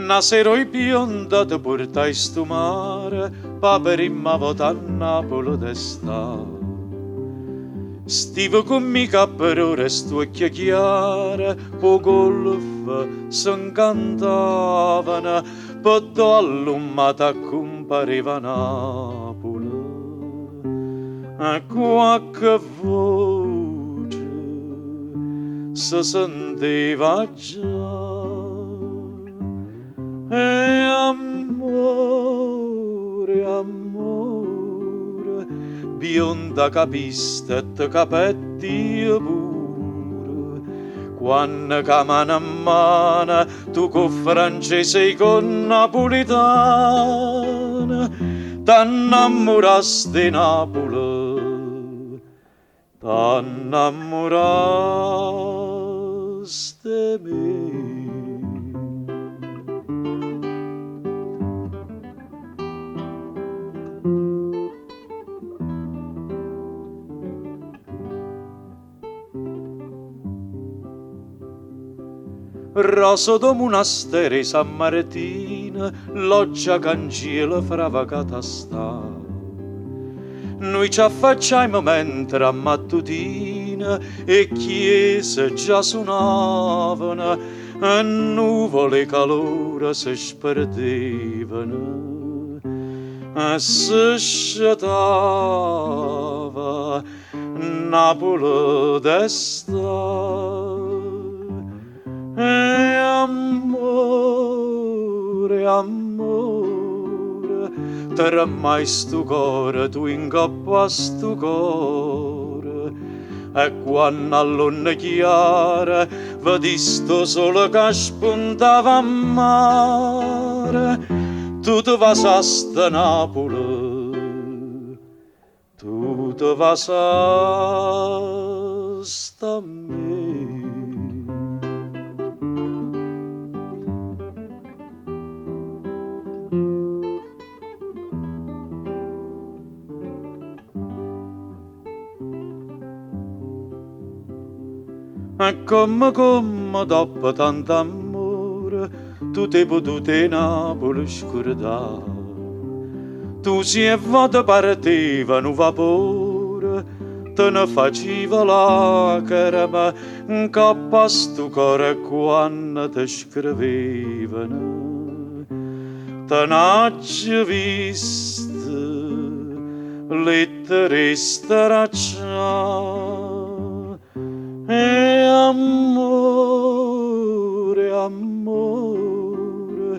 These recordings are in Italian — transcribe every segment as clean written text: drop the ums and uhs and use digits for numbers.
Nasero i bionda ti portai stu mare, pa per immavota a Napoli d'estate. Stiva con mica per ore stu occhie chiare, po golf s'incantavano, potto allumata compariva Napoli. E qualche voce si sentiva già. E amore, amore, bionda capiste e capetti pure, quando che mano a mano tu con francese e con napolitana t'innamoraste di Napoli, t'innamoraste di me. Roso do monasteri San Martino, loggia cancielo fravagata sta. Noi ci affacciamo mentre a mattutina e chiese già suonavano e nuvole calore si sperdevano e si sciatava Napoli d'estate. E amore, amore, tremai stu cuore, tu ingappa stu cuore. E quando a luna chiara vedi sto sole che spuntava a mare, tu te vas a sta Napoli, tu te vas a sta me. E come dopo tanto amore tu ti potuti Napoli scordare. Tu si e vada partiva un vapore, te ne faceva lacrima in capo a stu cuore quando ti scrivevano. Te n'hai viste lettere stracciate. E amore, amore,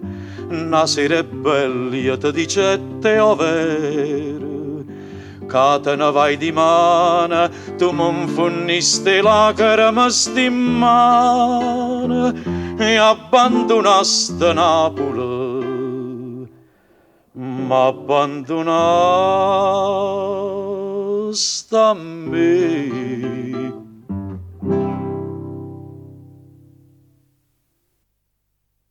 una sera bella ti dicette ovvero, che te ne vai di mano, tu mi forniste lacrime sti mano e abbandonaste Napoli, m'abbandonaste a me.